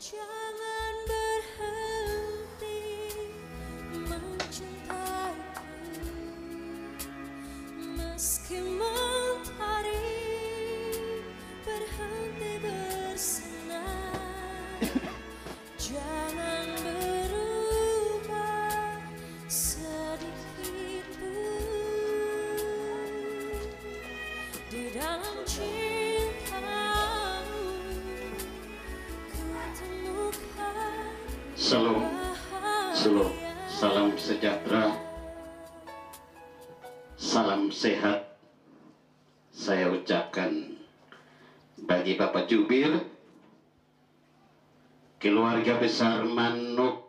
Jangan berhenti mencintaiku, meski mentari berhenti bersinar. Jangan berubah sedikit pun di dalam cintamu. Shalom, shalom, salam sejahtera, salam sehat saya ucapkan bagi Bapak Jubir, keluarga besar Manuk,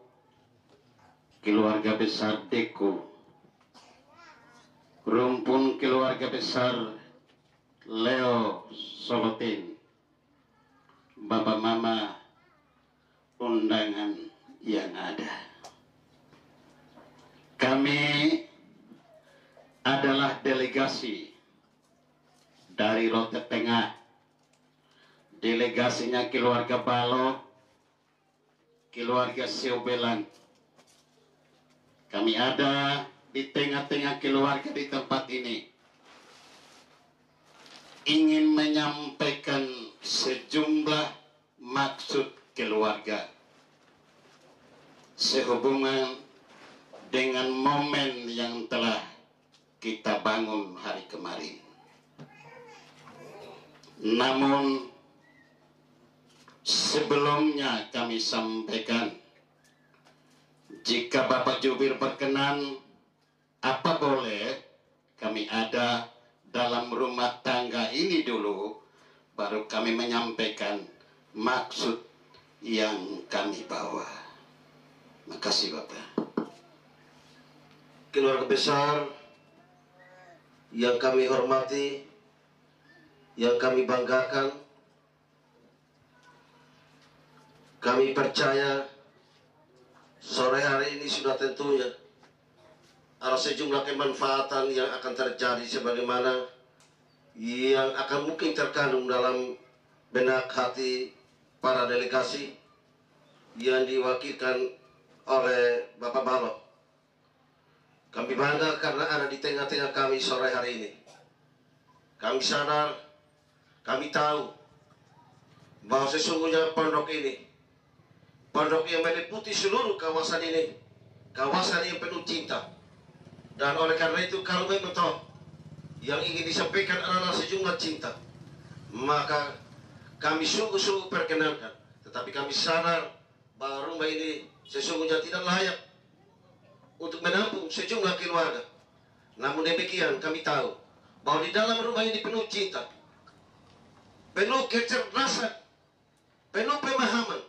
keluarga besar Deku, rumpun keluarga besar Leo Solotin, Bapak Mama, undangan yang ada. Kami adalah delegasi dari Rote Tengah, delegasinya keluarga Balo, keluarga Siobelan. Kami ada di tengah-tengah keluarga di tempat ini, ingin menyampaikan sejumlah maksud keluarga sehubungan dengan momen yang telah kita bangun hari kemarin. Namun sebelumnya kami sampaikan, jika Bapak Jubir berkenan, apa boleh kami ada dalam rumah tangga ini dulu, baru kami menyampaikan maksud yang kami bawa. Makasih Bapak. Keluarga besar yang kami hormati, yang kami banggakan, kami percaya sore hari ini sudah tentunya ada sejumlah kemanfaatan yang akan terjadi sebagaimana yang akan mungkin terkandung dalam benak hati para delegasi yang diwakilkan oleh Bapak Balo. Kami bangga karena ada di tengah-tengah kami sore hari ini. Kami sadar, kami tahu bahwa sesungguhnya pondok ini, pondok yang meliputi seluruh kawasan ini, kawasan yang penuh cinta. Dan oleh karena itu, kalau memang toh yang ingin disampaikan adalah sejumlah cinta, maka kami sungguh-sungguh perkenankan. Tetapi kami sadar bahwa rumah ini sesungguhnya tidak layak untuk menampung sejumlah keluarga. Namun demikian kami tahu bahwa di dalam rumah ini penuh cinta, penuh kecerdasan, penuh pemahaman.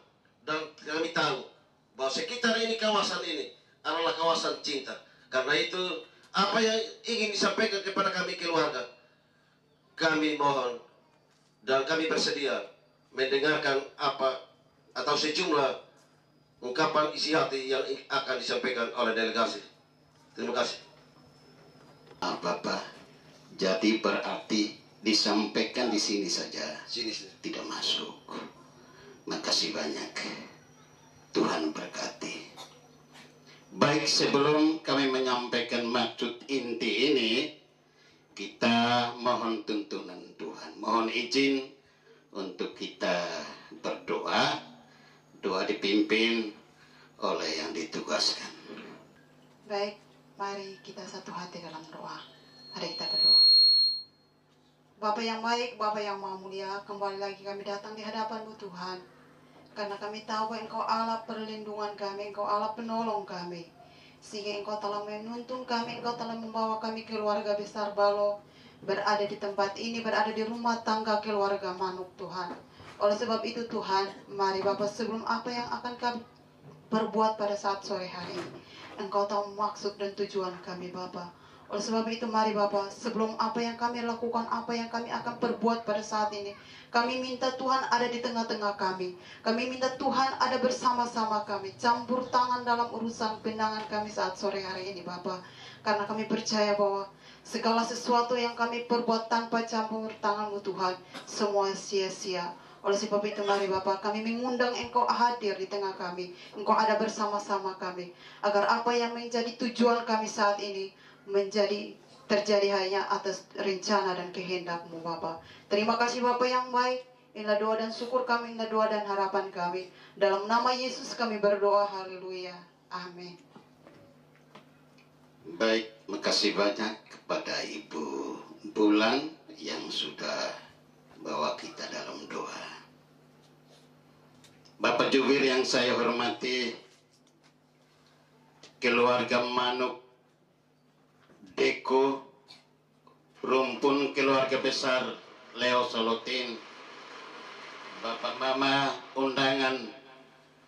Dan kami tahu bahwa sekitar ini, kawasan ini adalah kawasan cinta. Karena itu, apa yang ingin disampaikan kepada kami keluarga, kami mohon dan kami bersedia mendengarkan apa atau sejumlah ungkapan isi hati yang akan disampaikan oleh delegasi. Terima kasih. Bapak, jadi berarti disampaikan di sini saja, Sini. tidak masuk. Makasih banyak. Tuhan berkati. Baik, sebelum kami menyampaikan maksud inti ini, kita mohon tuntunan Tuhan. Mohon izin untuk kita berdoa. Doa dipimpin oleh yang ditugaskan. Baik, mari kita satu hati dalam doa. Mari kita berdoa. Bapa yang baik, Bapa yang maha mulia, kembali lagi kami datang di hadapan-Mu Tuhan. Karena kami tahu bahwa Engkau Allah perlindungan kami, Engkau Allah penolong kami. Sehingga Engkau telah menuntun kami, Engkau telah membawa kami keluarga besar Balo, berada di tempat ini, berada di rumah tangga keluarga Manuk Tuhan. Oleh sebab itu Tuhan, mari Bapak, sebelum apa yang akan kami perbuat pada saat sore hari ini, Engkau tahu maksud dan tujuan kami Bapak. Oleh sebab itu mari Bapak, sebelum apa yang kami lakukan, apa yang kami akan perbuat pada saat ini, kami minta Tuhan ada di tengah-tengah kami. Kami minta Tuhan ada bersama-sama kami, campur tangan dalam urusan pindangan kami saat sore hari ini Bapak. Karena kami percaya bahwa segala sesuatu yang kami perbuat tanpa campur tangan-Mu Tuhan, semua sia-sia. Oleh sebab itu mari Bapa, kami mengundang Engkau hadir di tengah kami. Engkau ada bersama-sama kami. Agar apa yang menjadi tujuan kami saat ini terjadi hanya atas rencana dan kehendak-Mu Bapa. Terima kasih Bapa yang baik. Inilah doa dan syukur kami, inilah doa dan harapan kami. Dalam nama Yesus kami berdoa, haleluya. Amin. Baik, makasih banyak kepada Ibu Bulan yang sudah bawa kita dalam doa. Bapak Jubir yang saya hormati, keluarga Manuk, Deko, rumpun keluarga besar Leo Solotin, Bapak Mama undangan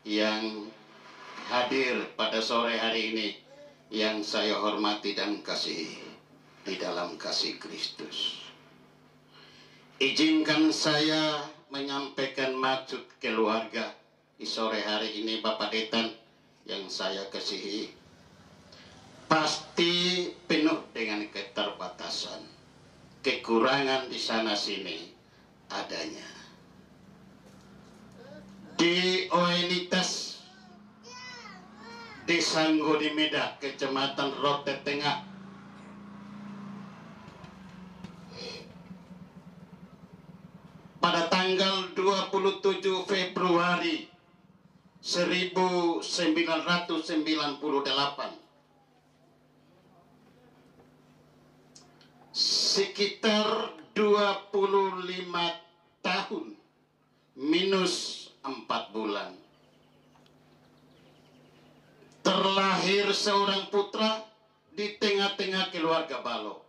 yang hadir pada sore hari ini, yang saya hormati dan kasihi di dalam kasih Kristus. Izinkan saya menyampaikan maksud keluarga di sore hari ini, Bapak Detan yang saya kasihi. Pasti penuh dengan keterbatasan, kekurangan di sana sini adanya. Di Oenitas, Desa Nggodimeda, Kecamatan Rote Tengah, pada tanggal 27 Februari 1998, sekitar 25 tahun minus 4 bulan, terlahir seorang putra di tengah-tengah keluarga Balo.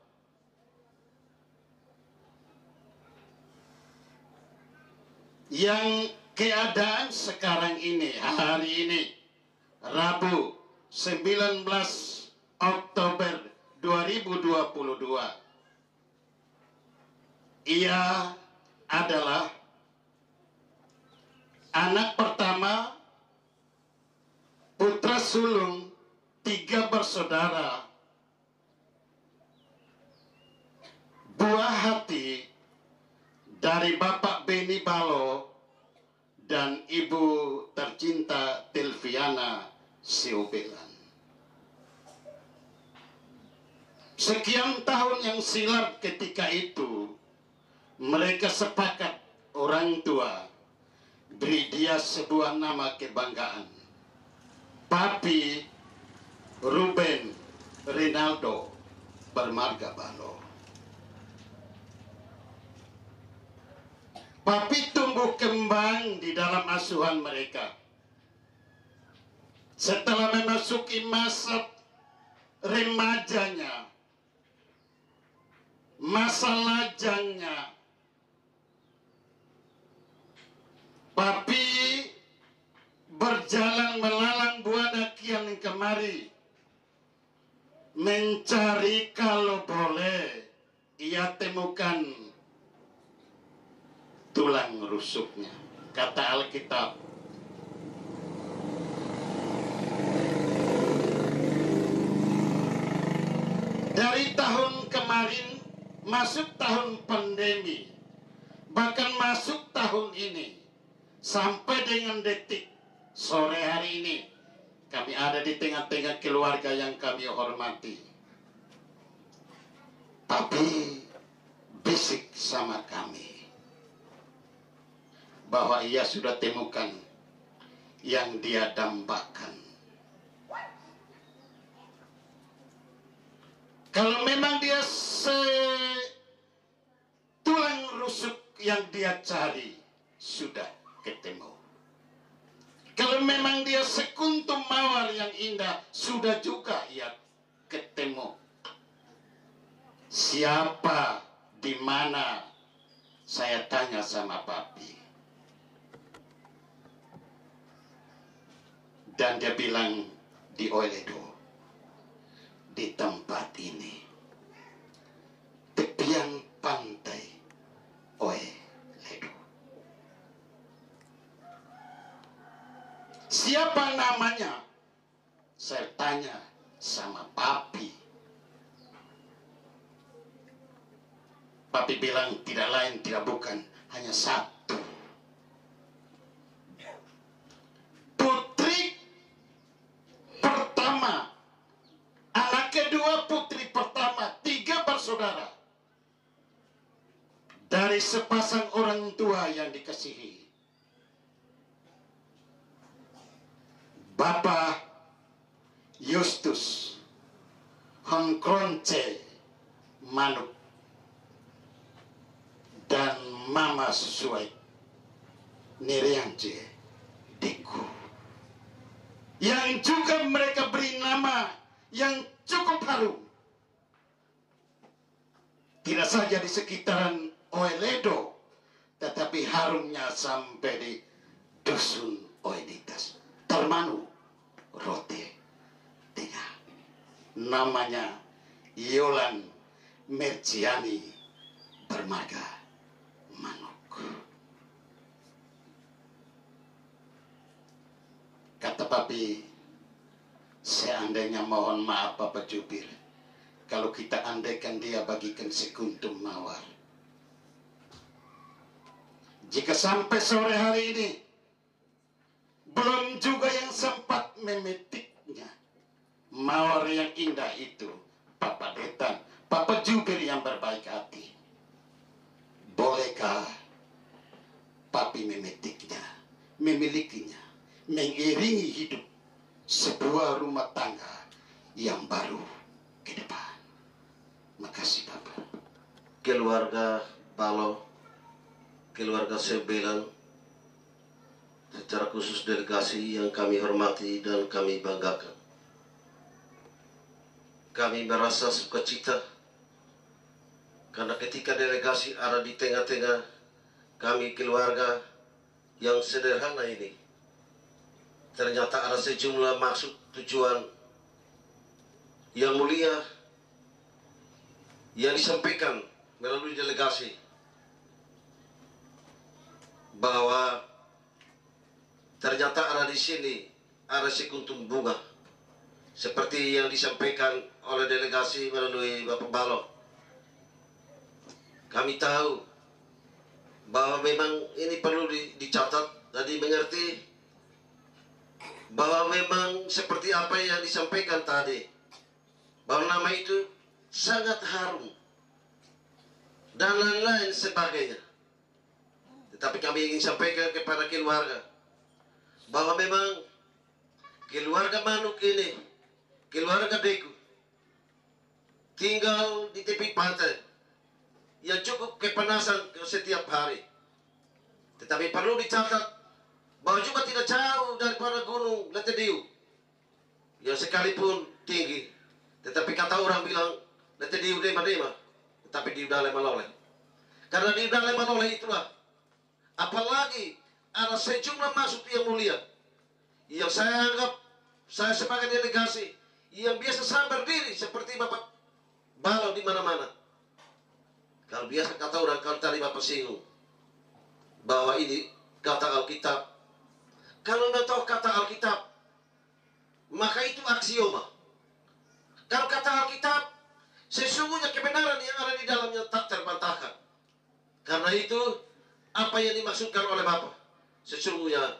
Yang keadaan sekarang ini, hari ini, Rabu 19 Oktober 2022, ia adalah anak pertama, putra sulung 3 bersaudara, buah hati dari Bapak Beni Balo dan Ibu tercinta Tilviana Siobelan. Sekian tahun yang silam ketika itu, mereka sepakat orang tua beri dia sebuah nama kebanggaan, Papi Ruben Rinaldo Bermarga Balo. Papi tumbuh kembang di dalam asuhan mereka. Setelah memasuki masa remajanya, masa lajangnya, Papi berjalan melalang buana kian kemari, mencari kalau boleh ia temukan tulang rusuknya. Kata Alkitab, dari tahun kemarin masuk tahun pandemi, bahkan masuk tahun ini, sampai dengan detik sore hari ini, kami ada di tengah-tengah keluarga yang kami hormati. Papi bisik sama kami bahwa ia sudah temukan yang dia dambakan. Kalau memang dia tulang rusuk yang dia cari sudah ketemu. Kalau memang dia sekuntum mawar yang indah sudah juga ia ketemu. Siapa, di mana? Saya tanya sama Papi. Dan dia bilang di Oeledo, di tempat ini, tepian pantai Oeledo. Siapa namanya? Saya tanya sama Papi. Papi bilang tidak lain tidak bukan, hanya satu dari sepasang orang tua yang dikasihi. Bapak Justus Hongkronce Manuk dan Mama Susuai Niriance Deku, yang juga mereka beri nama yang cukup harum, tidak saja di sekitaran Oeledo, tetapi harumnya sampai di dusun Oeditas Tarmanu Rote Tengah. Namanya Yolan Merciani Bermarga Manuk. Kata papi, seandainya, mohon maaf Bapak Jubir, kalau kita andaikan dia bagikan sekuntum mawar. Jika sampai sore hari ini belum juga yang sempat memetiknya mawar yang indah itu, Papa Detan, Papa Jubir yang berbaik hati, bolehkah papi memetiknya, memilikinya, mengiringi hidup sebuah rumah tangga yang baru ke depan? Makasih Papa. Keluarga Balo, keluarga Sembelan, secara khusus delegasi yang kami hormati dan kami banggakan. Kami merasa sukacita karena ketika delegasi ada di tengah-tengah kami keluarga yang sederhana ini, ternyata ada sejumlah maksud tujuan yang mulia yang disampaikan melalui delegasi, bahwa ternyata ada di sini ada sekuntum bunga seperti yang disampaikan oleh delegasi melalui Bapak Balo. Kami tahu bahwa memang ini perlu dicatat dan dimengerti, bahwa memang seperti apa yang disampaikan tadi, bahwa nama itu sangat harum dan lain-lain sebagainya. Tetapi kami ingin sampaikan kepada keluarga bahwa memang keluarga Manuk ini, keluarga Deku, tinggal di tepi pantai yang cukup kepanasan setiap hari. Tetapi perlu dicatat bahwa juga tidak jauh daripada gunung Letediu yang sekalipun tinggi, tetapi kata orang bilang Letediu dema-dema, tetapi di udara meloleh. Karena di udara meloleh itulah, apalagi ada sejumlah maksud yang mulia yang saya anggap, saya sebagai delegasi yang biasa saya berdiri seperti Bapak Balo di mana-mana. Kalau biasa kata orang, kalau tadi Bapak singgung bahwa ini kata Alkitab, kalau nggak tahu kata Alkitab, maka itu aksioma. Kalau kata Alkitab, sesungguhnya kebenaran yang ada di dalamnya tak terbantahkan. Karena itu, apa yang dimaksudkan oleh Bapak, sesungguhnya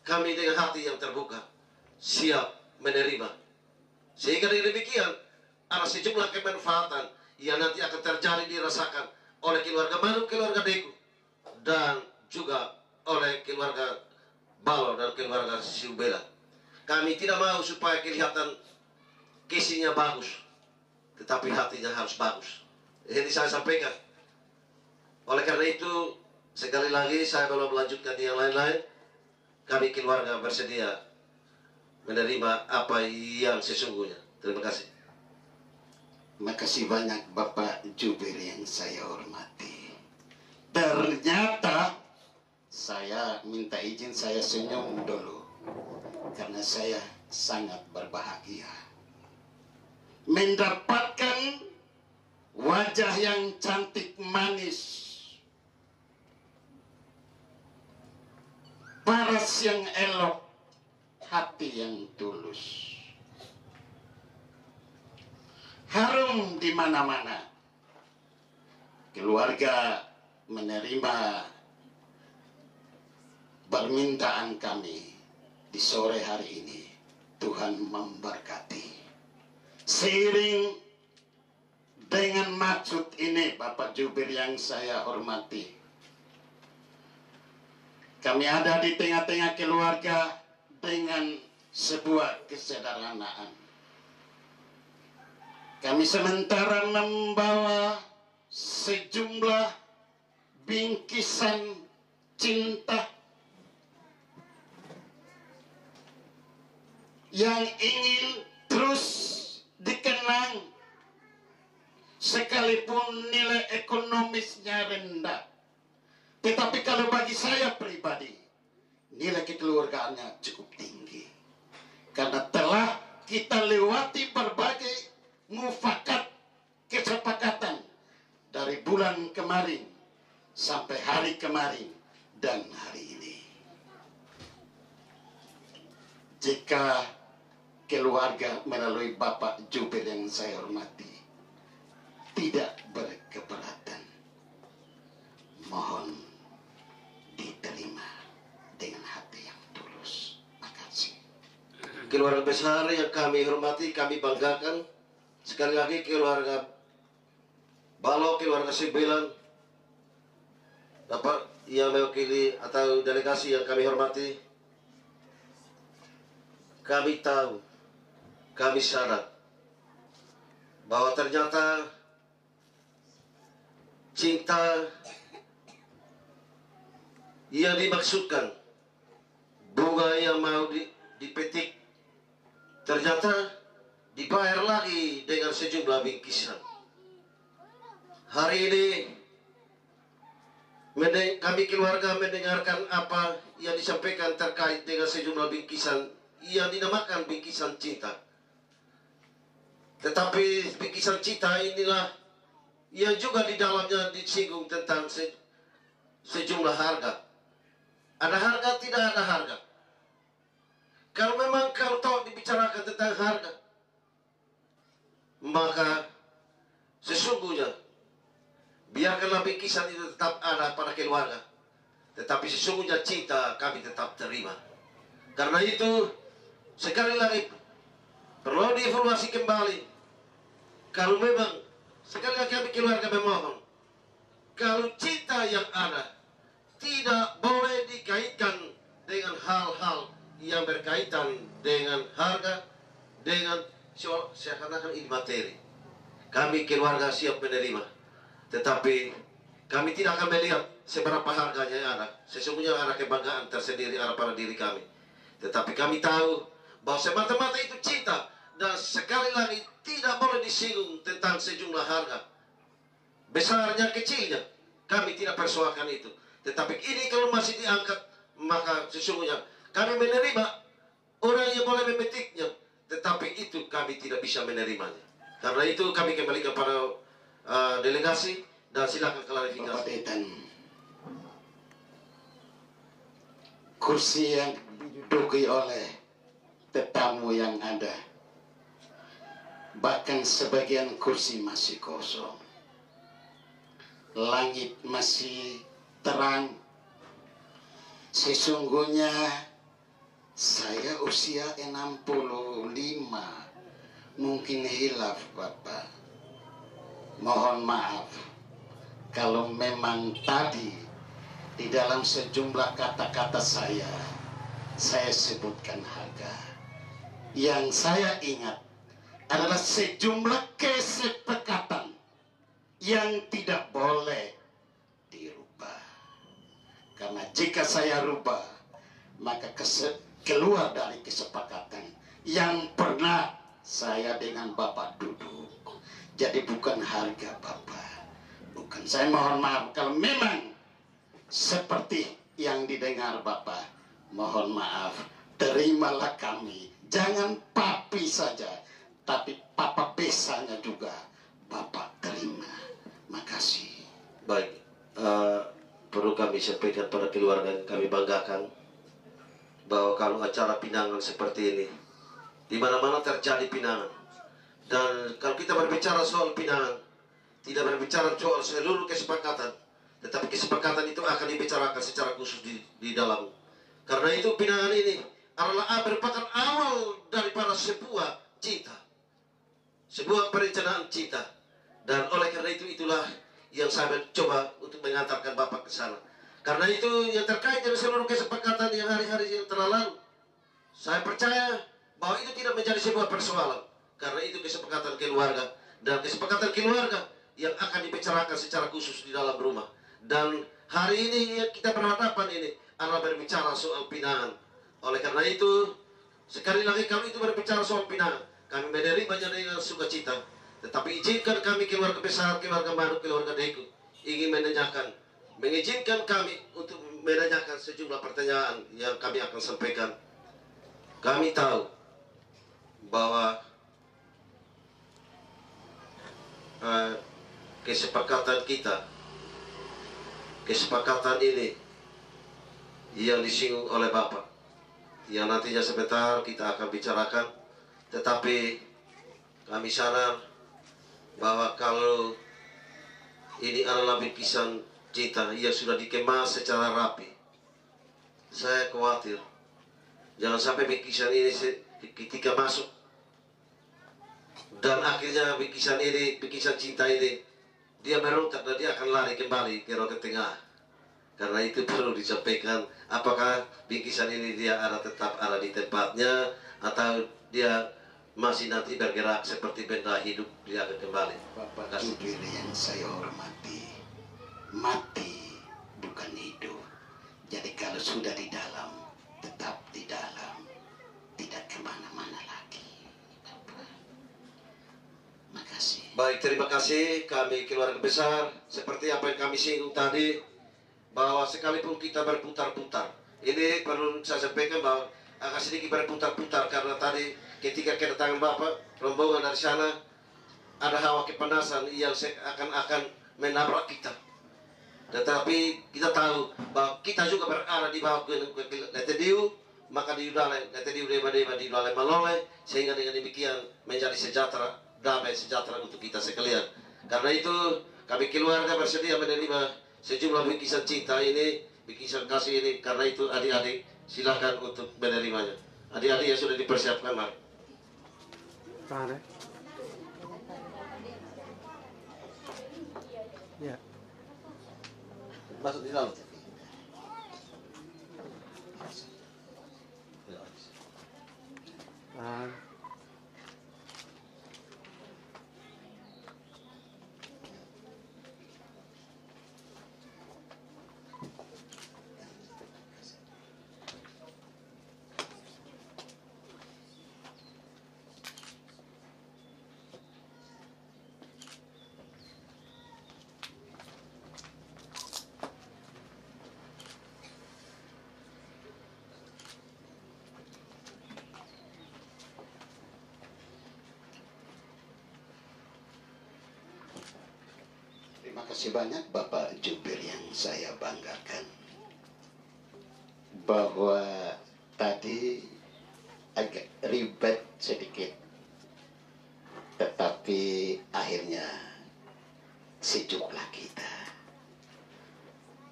kami dengan hati yang terbuka siap menerima. Sehingga dengan demikian ada sejumlah kemanfaatan yang nanti akan terjadi dirasakan oleh keluarga Manuk, keluarga Deku, dan juga oleh keluarga Balo dan keluarga Siubela. Kami tidak mau supaya kelihatan kisinya bagus, tetapi hatinya harus bagus. Ini saya sampaikan. Oleh karena itu, sekali lagi saya belum melanjutkan yang lain-lain. Kami keluarga bersedia menerima apa yang sesungguhnya. Terima kasih. Makasih banyak Bapak Jubir yang saya hormati. Ternyata saya minta izin saya senyum dulu, karena saya sangat berbahagia mendapatkan wajah yang cantik manis, paras yang elok, hati yang tulus, harum di mana-mana. Keluarga menerima permintaan kami di sore hari ini. Tuhan memberkati. Seiring dengan maksud ini, Bapak Jubir yang saya hormati, Kami ada di tengah-tengah keluarga dengan sebuah kesederhanaan. Kami sementara membawa sejumlah bingkisan cinta yang ingin terus dikenang sekalipun nilai ekonomisnya rendah. Tetapi kalau bagi saya pribadi, nilai kekeluargaannya cukup tinggi. Karena telah kita lewati berbagai mufakat kesepakatan dari bulan kemarin sampai hari kemarin dan hari ini. Jika keluarga melalui Bapak Jubir yang saya hormati tidak berkeberatan, mohon diterima dengan hati yang tulus. Makasih. Keluarga besar yang kami hormati, kami banggakan. Sekali lagi keluarga Balo, keluarga 9, Bapak yang mewakili atau delegasi yang kami hormati, kami tahu, kami sadar bahwa ternyata cinta yang dimaksudkan, bunga yang mau dipetik, ternyata dibayar lagi dengan sejumlah bingkisan. Hari ini kami keluarga mendengarkan apa yang disampaikan terkait dengan sejumlah bingkisan yang dinamakan bingkisan cinta. Tetapi bingkisan cinta inilah yang juga di dalamnya disinggung tentang sejumlah harga. Ada harga, tidak ada harga. Kalau memang kalau dibicarakan tentang harga, maka sesungguhnya biarkanlah bingkisan itu tetap ada pada keluarga, tetapi sesungguhnya cinta kami tetap terima. Karena itu sekali lagi perlu dievaluasi kembali. Kalau memang sekali lagi kami keluarga memohon, kalau cinta yang ada tidak boleh dikaitkan dengan hal-hal yang berkaitan dengan harga, dengan seakan-akan ini materi. Kami keluarga siap menerima, tetapi kami tidak akan melihat seberapa harganya yang ada. Sesungguhnya ada kebanggaan tersendiri ada pada diri kami. Tetapi kami tahu bahwa semata-mata itu cinta, dan sekali lagi tidak boleh disinggung tentang sejumlah harga. Besarnya, kecilnya, kami tidak persoalkan itu. Tetapi ini kalau masih diangkat, maka sesungguhnya kami menerima orang yang boleh memetiknya, tetapi itu kami tidak bisa menerimanya. Karena itu kami kembali kepada delegasi dan silakan klarifikasi. Bapak Detan, kursi yang diduduki oleh tetamu yang ada, bahkan sebagian kursi masih kosong. Langit masih terang. Sesungguhnya saya usia 65, mungkin hilaf Bapak. Mohon maaf kalau memang tadi di dalam sejumlah kata-kata saya sebutkan harga. Yang saya ingat adalah sejumlah kesepakatan yang tidak boleh dirubah. Karena jika saya rubah, maka keluar dari kesepakatan yang pernah saya dengan Bapak duduk. Jadi bukan harga Bapak, bukan. Saya mohon maaf kalau memang seperti yang didengar Bapak. Mohon maaf, terimalah kami. Jangan papi saja, tapi papa besarnya juga Bapak terima. Makasih. Baik, perlu kami sampaikan pada keluarga yang kami banggakan bahwa kalau acara pinangan seperti ini, di mana-mana terjadi pinangan. Dan kalau kita berbicara soal pinangan, tidak berbicara soal seluruh kesepakatan, tetapi kesepakatan itu akan dibicarakan secara khusus di dalam. Karena itu pinangan ini adalah merupakan awal daripada sebuah cinta, sebuah perencanaan cinta. Dan oleh karena itulah yang saya coba untuk mengantarkan Bapak ke sana. Karena itu yang terkait dengan seluruh kesepakatan yang hari-hari yang telah lalu, saya percaya bahwa itu tidak menjadi sebuah persoalan. Karena itu kesepakatan keluarga, dan kesepakatan keluarga yang akan dibicarakan secara khusus di dalam rumah. Dan hari ini yang kita berhadapan ini adalah berbicara soal pinangan. Oleh karena itu, sekali lagi kalau itu berbicara soal pinangan, kami menerimanya dengan sukacita. Tetapi izinkan kami keluarga besar, keluarga Manuk, keluarga Deku ingin mengizinkan kami untuk menanyakan sejumlah pertanyaan yang kami akan sampaikan. Kami tahu bahwa kesepakatan ini yang disinggung oleh Bapak, yang nantinya sebentar kita akan bicarakan. Tetapi kami sadar bahwa kalau ini adalah bikisan cinta yang sudah dikemas secara rapi, saya khawatir jangan sampai bikisan ini ketika masuk dan akhirnya bikisan cinta ini dia merontak dan dia akan lari kembali ke roda tengah. Karena itu perlu disampaikan, apakah bikisan ini dia tetap ada di tempatnya atau dia masih nanti bergerak seperti benda hidup, dia akan kembali. Bapak Jubir yang saya hormati, mati bukan hidup. Jadi kalau sudah di dalam, tetap di dalam, tidak kemana-mana lagi. Bapak. Makasih. Baik, terima kasih. Kami keluarga besar, seperti apa yang kami singgung tadi, bahwa sekalipun kita berputar-putar, ini perlu saya sampaikan bahwa agak sedikit berputar-putar karena tadi ketika kedatangan Bapak, rombongan dari sana, ada hawa kepanasan yang akan menabrak kita. Tetapi kita tahu bahwa kita juga berada di bawah Letediu, maka di Udale, Letediu Deba-Deba di Udale Malole, sehingga dengan demikian menjadi sejahtera, damai sejahtera untuk kita sekalian. Karena itu kami keluarga bersedia menerima sejumlah bikisan cinta ini, bikisan kasih ini. Karena itu adik-adik silakan untuk menerimanya. Adik-adik yang sudah dipersiapkan, mari. Tahan ya. Masuk di dalam. Tahan. Terima kasih banyak Bapak Jubir yang saya banggakan. Bahwa tadi agak ribet sedikit, tetapi akhirnya sejuklah kita.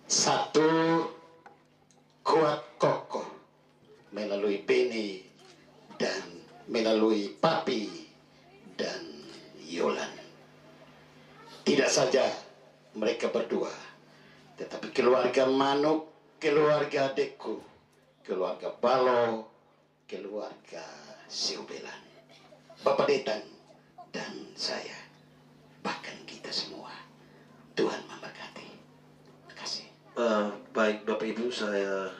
Satu, kuat kokoh melalui Beni dan melalui Papi dan Yolan. Tidak saja mereka berdua, tetapi keluarga Manuk, keluarga Deku, keluarga Balo, keluarga Siubelan, Bapak Detang, dan saya, bahkan kita semua. Tuhan memberkati. Terima kasih. Baik Bapak Ibu, saya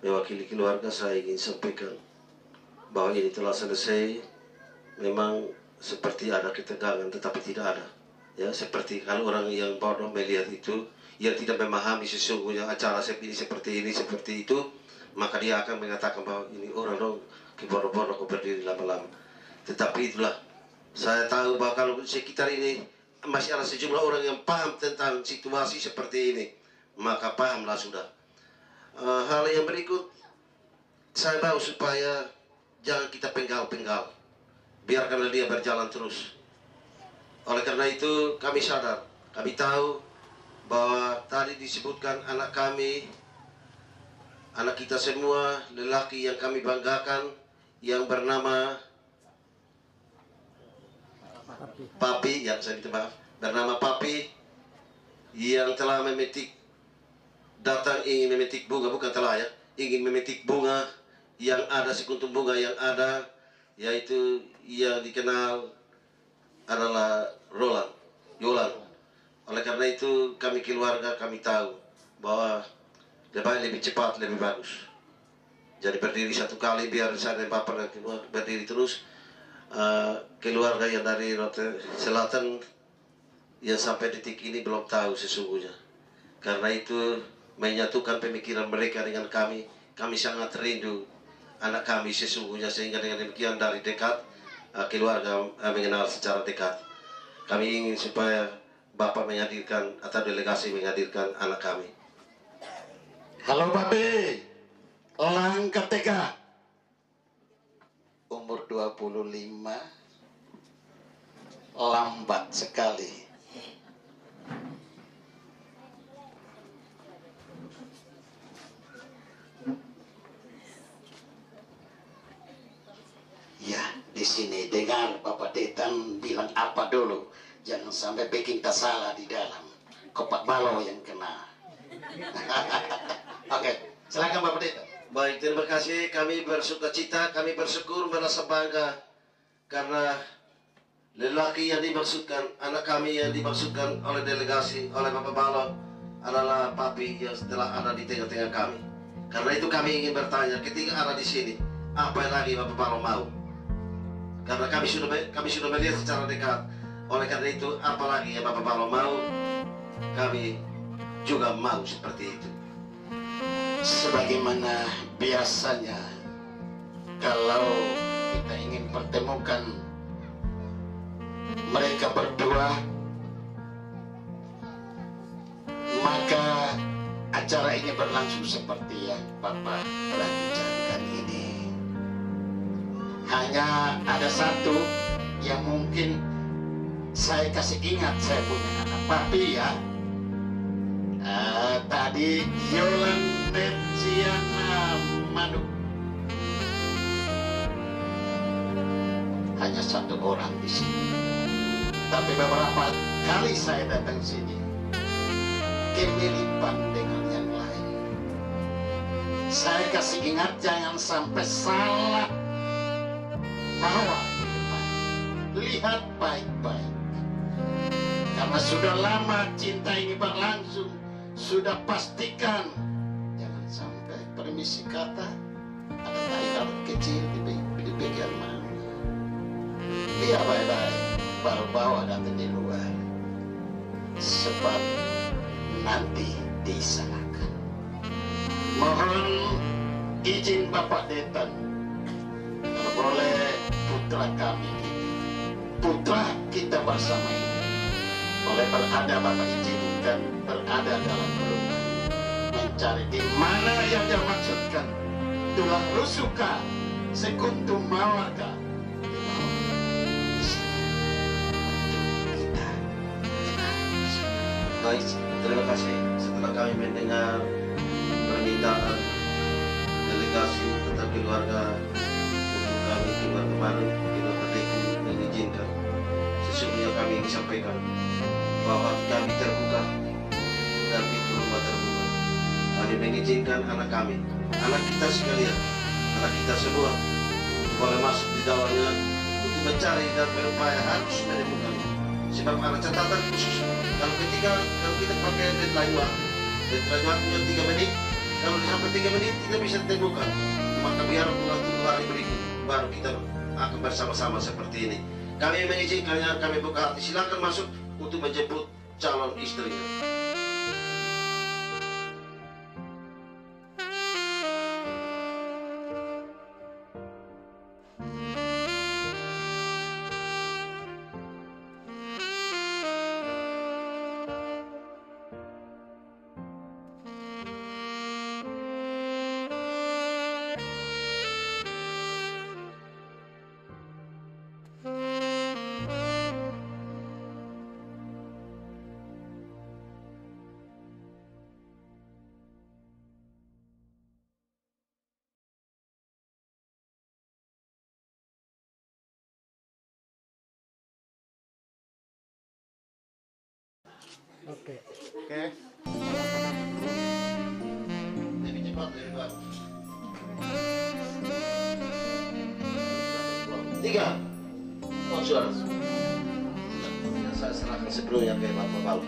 mewakili keluarga, saya ingin sampaikan bahwa ini telah selesai. Memang seperti ada ketegangan, tetapi tidak ada. Ya, seperti kalau orang yang bodoh melihat itu, yang tidak memahami sesungguhnya acara seperti ini, seperti itu, maka dia akan mengatakan bahwa ini orang dong bodoh-bodoh kok berdiri lama-lama. Tetapi itulah, saya tahu bahwa kalau sekitar ini masih ada sejumlah orang yang paham tentang situasi seperti ini, maka pahamlah sudah. Hal yang berikut, saya tahu supaya jangan kita penggal-penggal, biarkanlah dia berjalan terus. Oleh karena itu kami sadar, kami tahu bahwa tadi disebutkan anak kami, anak kita semua, lelaki yang kami banggakan, yang bernama Papi, yang saya minta maaf, bernama Papi, yang telah memetik datang ingin memetik bunga, bukan telah ya, ingin memetik bunga yang ada, sekuntum bunga yang ada, yaitu yang dikenal adalah Yolan. Oleh karena itu kami keluarga, kami tahu bahwa lebih cepat, lebih bagus. Jadi berdiri satu kali, biar saya dan Bapak berdiri terus. Keluarga yang dari Rote Selatan yang sampai detik ini belum tahu sesungguhnya. Karena itu menyatukan pemikiran mereka dengan kami. Kami sangat rindu anak kami sesungguhnya, sehingga dengan demikian dari dekat keluarga mengenal secara dekat. Kami ingin supaya Bapak menghadirkan atau delegasi menghadirkan anak kami. Halo Babe, langkah TK. Umur 25, lambat sekali. Ya, di sini dengar Bapak Detan bilang apa dulu. Jangan sampai bikin kita salah di dalam. Kopak balo yang kena. Oke, silakan Bapak Detan. Baik, terima kasih. Kami bersukacita, kami bersyukur, merasa bangga karena lelaki yang dimaksudkan, anak kami yang dimaksudkan oleh delegasi, oleh Bapak Balo adalah papi yang telah ada di tengah-tengah kami. Karena itu kami ingin bertanya, ketika ada di sini, apa yang lagi Bapak Balo mau? Karena kami sudah melihat secara dekat. Oleh karena itu, apalagi yang Bapak Balo mau, kami juga mau seperti itu. Sebagaimana biasanya, kalau kita ingin pertemukan mereka berdua, maka acara ini berlangsung seperti yang Bapak telah bicarakan ini. Hanya ada satu yang mungkin saya kasih ingat, saya punya anak papi ya. Tadi Yolan Nepsiana Manu. Hanya satu orang di sini. Tapi beberapa kali saya datang sini, kemiripan dengan yang lain. Saya kasih ingat jangan sampai salah bawa di depan. Lihat baik-baik. Karena sudah lama cinta ini berlangsung, sudah pastikan jangan sampai permisi kata ada tai lalat kecil di bagian mana. Lihat baik-baik, baru bawa datang di luar. Sebab nanti disalahkan. Mohon izin Bapak Detan, kalau boleh putra kami, putra kita bersama ini, boleh berada Bapak izinkan berada dalam rumah, mencari di mana yang dia maksudkan. Tulang rusuka, sekuntum mawarga. Baik, terima kasih. Setelah kami mendengar permintaan delegasi tentang keluarga untuk kami keluarga baru, kita berdiri mengizinkan. Sesungguhnya kami ingin sampaikan bahwa kami terbuka dan pintu rumah terbuka. Kami mengizinkan anak kami, anak kita sekalian, anak kita semua boleh masuk di dalamnya untuk mencari dan berupaya harus menemukan. Sebab ada catatan khusus. Kalau kita pakai deadline waktunya 3 menit, kalau sampai 3 menit tidak bisa ditemukan, maka biar pulang 2 hari berikut baru kita akan bersama-sama seperti ini. Kami mengizinkannya, kami buka hati, silakan masuk untuk menjemput calon istrinya. Oke. 3. Oh, saudara. Saya serahkan sebelumnya ke Bapak Palu.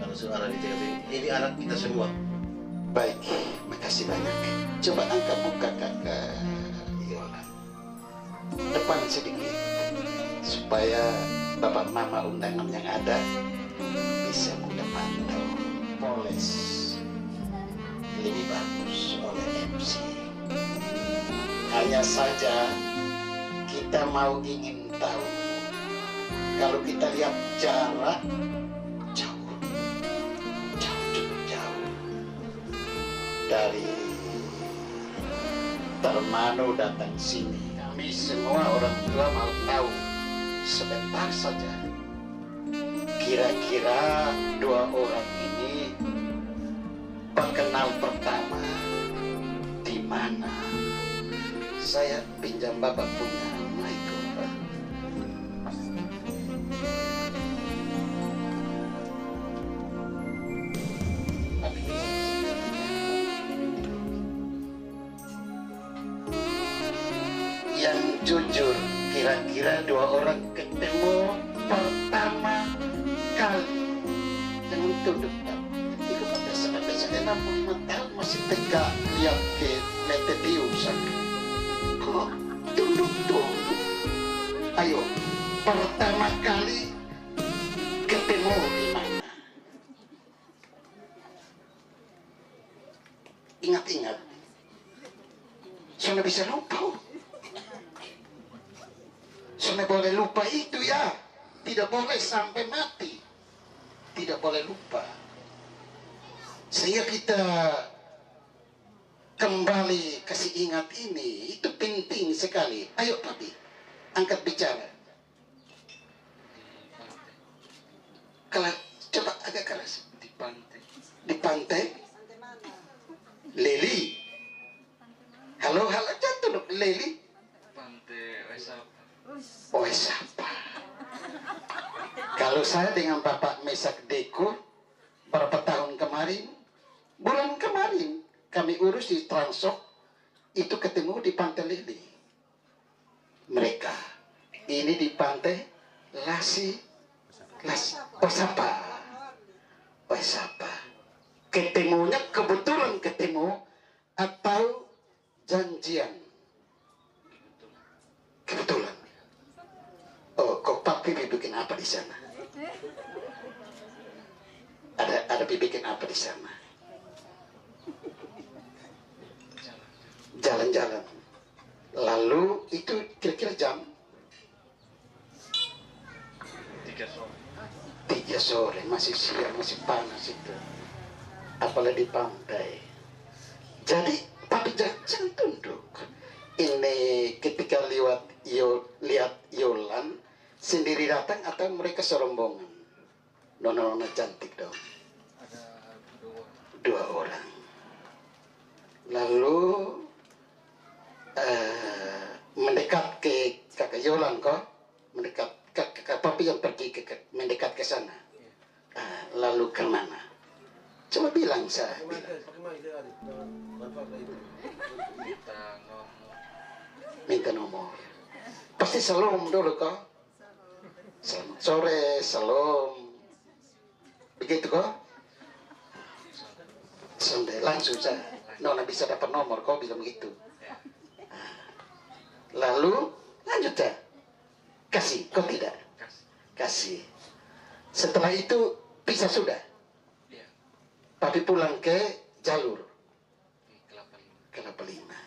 Kalau saudara di TKP, ini anak kita semua. Baik, makasih banyak. Coba angkat muka kakak Yola. Depan sedikit, supaya bapak mama undangan yang ada bisa mudah pantau. Poles lebih bagus oleh MC. Hanya saja kita mau ingin tahu, kalau kita lihat jarak jauh, cukup jauh dari Termano datang sini. Kami semua orang tua mau tahu sebentar saja, kira-kira dua orang ini berkenal pertama di mana? Saya pinjam bapak punya mic, Pak. Yang jujur, kira-kira dua orang ketemu pertama kali. Jangan tunduk, Pak. Itu pada sampai 65 tahun masih tegak lihat ke Lete Diusan. Kok tunduk-tunduk? Ayo, pertama kali ketemu di mana? Ingat-ingat. Soalnya bisa lupa. Soalnya boleh lupa itu ya. Tidak boleh sampai mati. Tidak boleh lupa. Sehingga kita kembali kasih ingat ini. Itu penting sekali. Ayo papi, angkat bicara. Kalau coba agak keras. Di pantai. Di pantai. Leli. Halo, jangan Leli. Pantai Wesapa. Oh, siapa? Kalau saya dengan Bapak Mesak Deko berapa tahun kemarin, bulan kemarin kami urus di Transok, itu ketemu di Pantai Lili. Mereka ini di Pantai Lasi Osapa. Ketemunya kebetulan ketemu atau janjian? Kebetulan. Oh, kok papi bikin apa di sana? Ada bikin apa di sana? Jalan-jalan. Lalu itu kira-kira jam 3 sore, masih siang, masih panas itu. Apalagi di pantai. Jadi papi jangan tunduk. Ini ketika lihat Yolan sendiri datang atau mereka serombongan? Nona cantik dong. Ada Dua orang. Lalu mendekat ke kakak Yolan kok? Mendekat kakak papi yang pergi mendekat ke sana. Lalu kemana? Coba bilang saya. Minta nomor. Pasti salam dulu kok. Selamat sore, salam. Begitu kok? Sampai langsung saya. Nona bisa dapat nomor kok bilang begitu. Lalu lanjut ya. Kasih, kok tidak? Kasih. Setelah itu pisah sudah. Papi pulang ke jalur Kelapa Lima.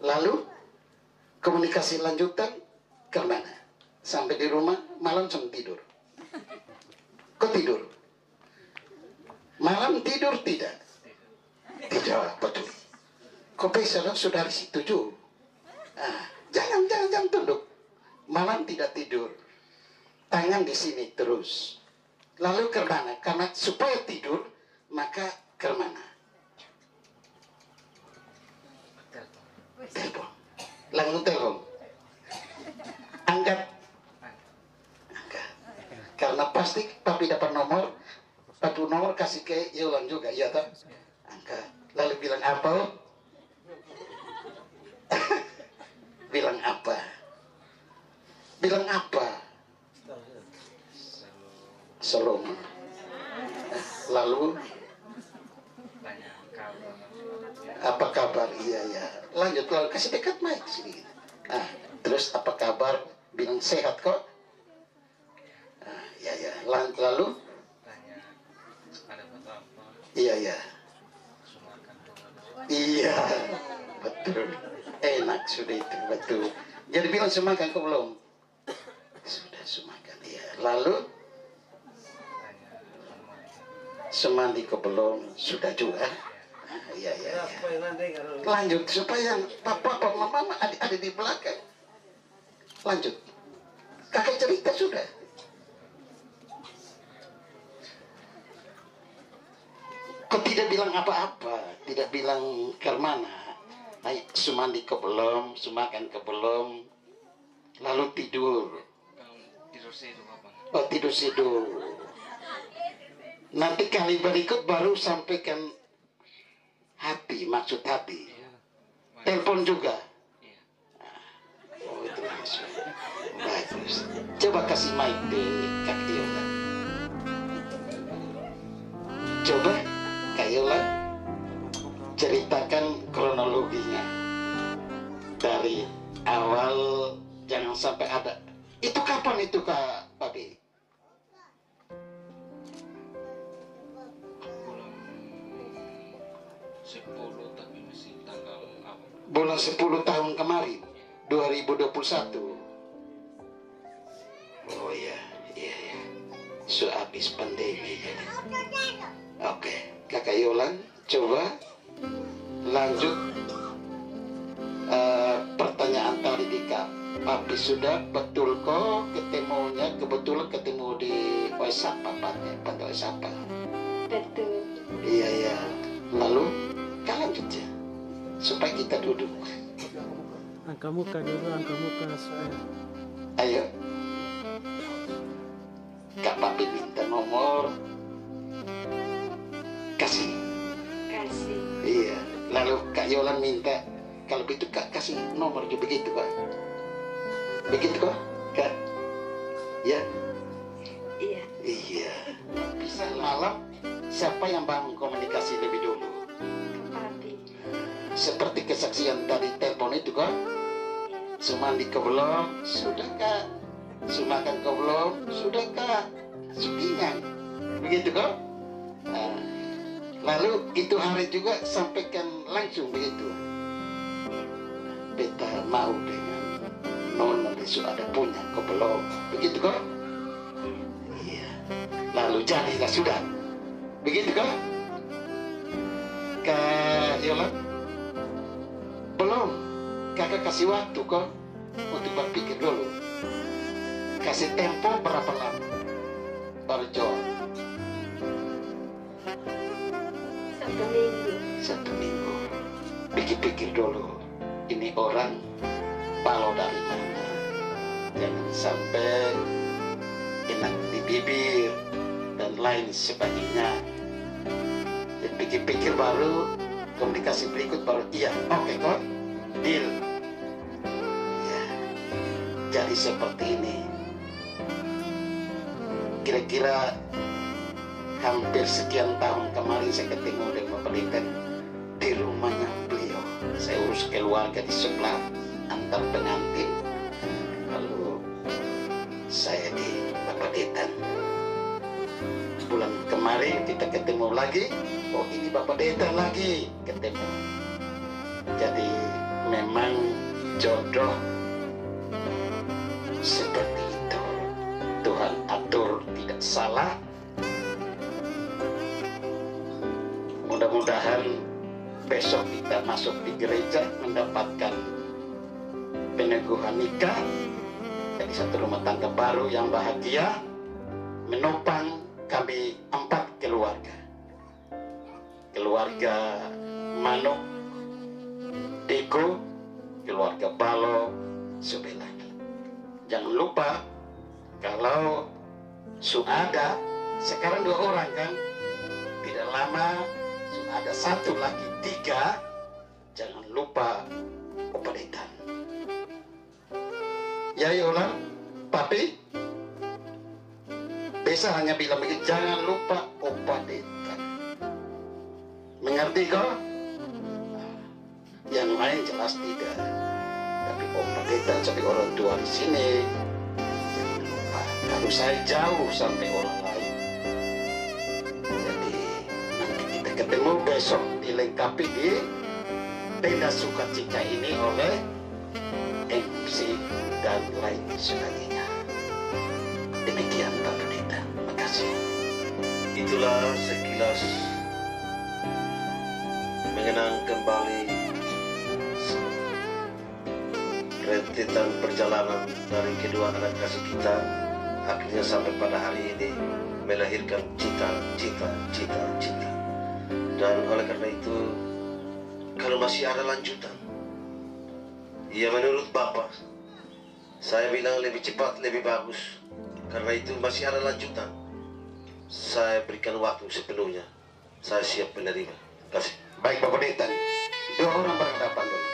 Lalu komunikasi lanjutan ke mana? Sampai di rumah malam langsung tidur. Kok tidur? Malam tidur tidak? Tidak, betul. Kok bisa dong sudah di situ juga? Jangan tunduk. Malam tidak tidur. Tangan di sini terus. Lalu ke mana? Karena supaya tidur, maka ke mana? Telepon. Langsung telepon. Angkat. Karena pasti papi dapat nomor. Papi nomor kasih ke Yolan juga, iya tak? Angkat. Lalu bilang apa? Bilang apa? bilang apa? Shalom. Lalu tanya kabar. apa kabar? Iya ya. Lanjut, lalu kasih dekat mic sini. Terus apa kabar? Bilang sehat kok. Ya ya. Lalu Tanya ada foto apa? iya ya. Sumakan doa. Iya, betul. Enak sudah itu, betul. Jadi bilang semakan kok belum? Sudah semakan, iya. Lalu Tanya semandi kok belum? Sudah juga. Iya, iya, iya. Lanjut supaya papa, mama, adik-adik di belakang. Lanjut. Kakak cerita sudah. Kok tidak bilang apa-apa, tidak bilang ke mana. Sumandi ke belum, sumakan ke belum, lalu tidur. tidur sih itu apa? Oh, tidur. Nanti kali berikut baru sampaikan hati, maksud hati. Iya. Telepon juga. Iya. Oh, itu langsung. Bagus. Coba kasih mic di Kak Yola. Coba Kak Yola ceritakan kronologinya dari awal, jangan sampai ada. Itu kapan itu Kak Babi? Bulan 10 tapi masih tanggal apa? Bulan 10 tahun kemarin, 2021. Oh iya, iya, iya. Sehabis pandemi jadi. Oke, Kakak Yolan, coba lanjut pertanyaan tadi di Kak. Papi sudah betul kok ketemunya, kebetulan ketemu di WhatsApp papanya, pantai WhatsApp. Betul. Iya, iya. Lalu Kak lanjut ya, supaya kita duduk. Angkat muka dulu, angkat muka supaya. Ayo. Kak Papi minta nomor. Kasih. Kasih. Iya. Lalu Kak Yolan minta, kalau begitu Kak kasih nomor juga begitu Kak. Begitu kok, Kak? Ya? Iya. Iya. Bisa malam, siapa yang bangun komunikasi lebih dulu? Papi. Seperti kesaksian tadi telepon itu Kak. Sumandi ke belum? Sudah Kak. Sumakan ke belum? Sudah Kak. Sukingan. Begitu Kak? Lalu itu hari juga sampaikan langsung begitu. Beta mau dengan nona besok ada punya kok belum? Begitu kok? Iya. Lalu jadilah sudah. Begitu kok? Kak Yola? Belum. Kakak kasih waktu kok untuk berpikir dulu. Kasih tempo berapa lama? Baru jawab. 1 minggu. 1 minggu. Pikir-pikir dulu. Ini orang palau dari mana? Jangan sampai enak di bibir dan lain sebagainya. Jadi pikir-pikir baru komunikasi berikut baru iya. Oke kok, deal. Ya, jadi seperti ini. Kira-kira hampir sekian tahun kemarin saya ketemu dengan Bapak Dekan di rumahnya beliau. Saya urus keluarga di sebelah antar pengantin. Lalu saya di Bapak Detan. Bulan kemarin kita ketemu lagi. Oh ini Bapak Detan lagi ketemu. Jadi memang jodoh seperti itu. Tuhan atur tidak salah. Mudah-mudahan besok kita masuk di gereja mendapatkan peneguhan nikah. Jadi satu rumah tangga baru yang bahagia menopang kami 4 keluarga. Keluarga Manuk, Deko, keluarga Balo, Subelaki. Jangan lupa kalau sudah sekarang 2 orang kan, tidak lama ada 1 lagi 3. Jangan lupa Opa Detan. Ya Yola, Papi Besa hanya bilang begitu, jangan lupa Opa Deta. Mengerti kau? Yang lain jelas tidak. Tapi Opa Deta sebagai orang tua di sini, jangan lupa. Kalau saya jauh sampai orang lain. Jadi nanti kita ketemu besok dilengkapi di tenda sukacita ini oleh MC dan lain sebagainya. Demikian Pak Pendeta, makasih. Itulah sekilas mengenang kembali rentetan perjalanan dari kedua anak kasih kita, akhirnya sampai pada hari ini melahirkan cita-cita. Dan oleh karena itu, kalau masih ada lanjutan, ya menurut Bapak, saya bilang lebih cepat lebih bagus. Karena itu masih ada lanjutan. Saya berikan waktu sepenuhnya. Saya siap menerima. Terima kasih. Baik Bapak Pendeta, 2 orang berhadapan dulu.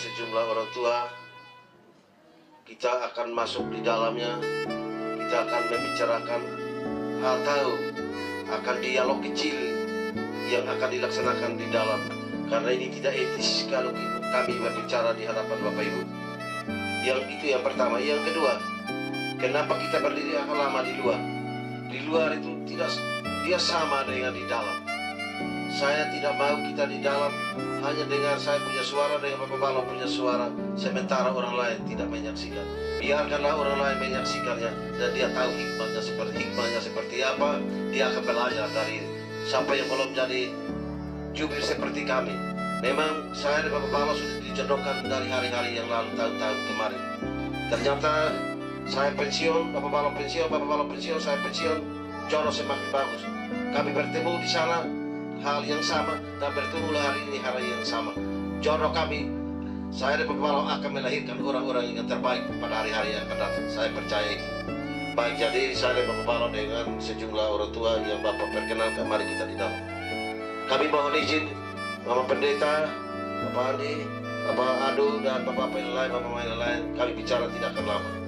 sejumlah orang tua. Kita akan masuk di dalamnya. Kita akan membicarakan atau akan dialog kecil yang akan dilaksanakan di dalam. Karena ini tidak etis kalau kami berbicara di hadapan Bapak Ibu. Yang itu yang pertama. Yang kedua, kenapa kita berdiri akan lama di luar? Di luar itu tidak dia sama dengan di dalam. Saya tidak mau kita di dalam hanya dengar saya punya suara dengan Bapak Balo punya suara, sementara orang lain tidak menyaksikan. Biarkanlah orang lain menyaksikannya dan dia tahu hikmahnya seperti apa. Dia akan belajar dari siapa yang belum jadi jubir seperti kami. Memang saya dan Bapak Balo sudah dijodohkan dari hari-hari yang lalu, tahun-tahun kemarin. Ternyata saya pensiun, Bapak Balo pensiun, saya pensiun, jodoh semakin bagus. Kami bertemu di sana, hal yang sama, dan bertemu hari ini hari yang sama. Jodoh kami, saya dan Bapak Balo akan melahirkan orang-orang yang terbaik pada hari-hari yang akan datang. Saya percaya itu. Baik, jadi saya dan Bapak Balo dengan sejumlah orang tua yang Bapak perkenalkan, mari kita di dalam. Kami mohon izin, Bapak Pendeta, Bapak Andi, Bapak Adu, dan Bapak yang lain, kami bicara tidak akan lama.